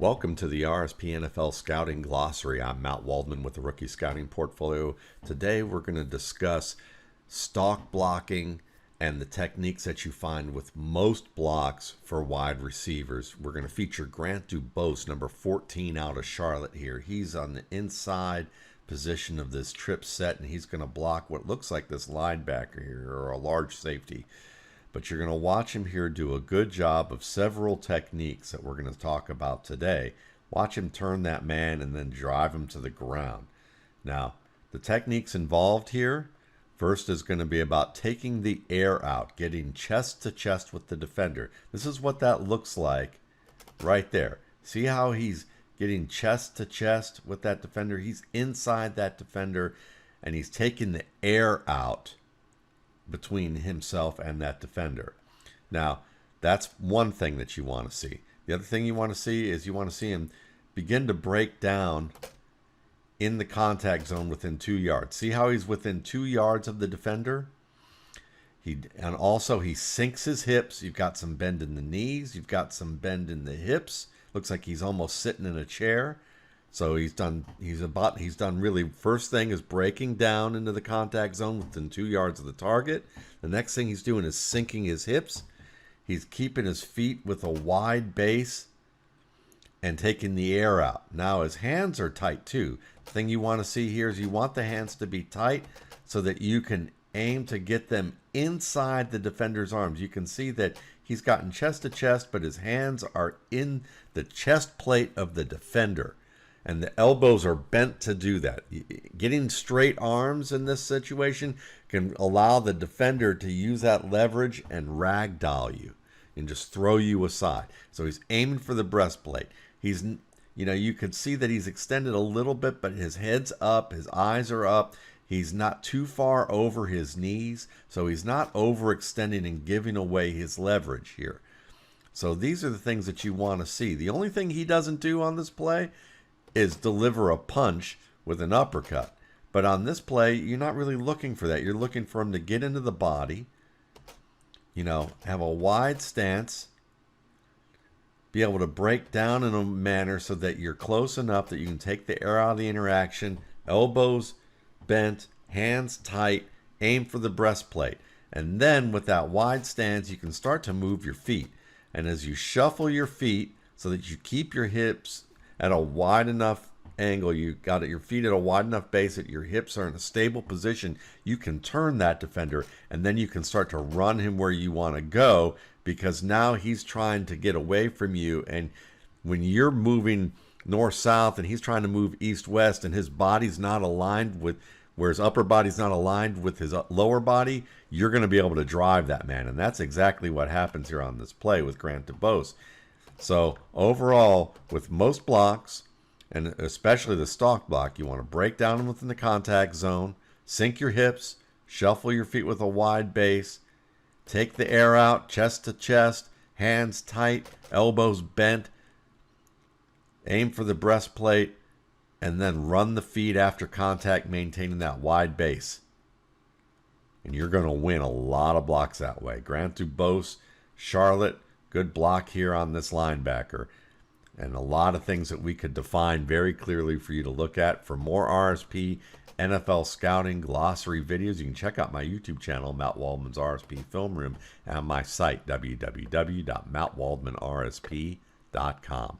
Welcome to the RSP NFL Scouting Glossary. I'm Matt Waldman with the Rookie Scouting Portfolio. Today we're going to discuss stalk blocking and the techniques that you find with most blocks for wide receivers. We're going to feature Grant DuBose, number 14 out of Charlotte here. He's on the inside position of this trip set, and he's going to block what looks like this linebacker here, or a large safety. But you're going to watch him here do a good job of several techniques that we're going to talk about today. Watch him turn that man and then drive him to the ground. Now, the techniques involved here, first is going to be about taking the air out, getting chest to chest with the defender. This is what that looks like right there. See how he's getting chest to chest with that defender? He's inside that defender, and he's taking the air out between himself and that defender. Now, that's one thing that you want to see. The other thing you want to see is you want to see him begin to break down in the contact zone within 2 yards. See how he's within 2 yards of the defender? And also he sinks his hips. You've got some bend in the knees. You've got some bend in the hips. Looks like he's almost sitting in a chair. So he's done really, first thing is breaking down into the contact zone within 2 yards of the target. The next thing he's doing is sinking his hips. He's keeping his feet with a wide base and taking the air out. Now his hands are tight too. The thing you want to see here is you want the hands to be tight so that you can aim to get them inside the defender's arms. You can see that he's gotten chest to chest, but his hands are in the chest plate of the defender. And the elbows are bent to do that. Getting straight arms in this situation can allow the defender to use that leverage and ragdoll you and just throw you aside. So he's aiming for the breastplate. He's, you can see that he's extended a little bit, but his head's up, his eyes are up. He's not too far over his knees, so he's not overextending and giving away his leverage here. So these are the things that you want to see. The only thing he doesn't do on this play is deliver a punch with an uppercut. But on this play, you're not really looking for that. You're looking for him to get into the body, have a wide stance, be able to break down in a manner so that you're close enough that you can take the air out of the interaction, elbows bent, hands tight, aim for the breastplate. And then with that wide stance, you can start to move your feet. And as you shuffle your feet so that you keep your hips at a wide enough angle, you got your feet at a wide enough base that your hips are in a stable position, you can turn that defender, and then you can start to run him where you want to go, because now he's trying to get away from you. And when you're moving north-south and he's trying to move east-west and his body's not aligned with, where his upper body's not aligned with his lower body, you're going to be able to drive that man. And that's exactly what happens here on this play with Grant DuBose. So overall, with most blocks, and especially the stalk block, you want to break down within the contact zone, sink your hips, shuffle your feet with a wide base, take the air out, chest to chest, hands tight, elbows bent, aim for the breastplate, and then run the feet after contact, maintaining that wide base. And you're going to win a lot of blocks that way. Grant DuBose, Charlotte, good block here on this linebacker. And a lot of things that we could define very clearly for you to look at. For more RSP NFL Scouting Glossary videos, you can check out my YouTube channel, Matt Waldman's RSP Film Room, and my site, www.mattwaldmanrsp.com.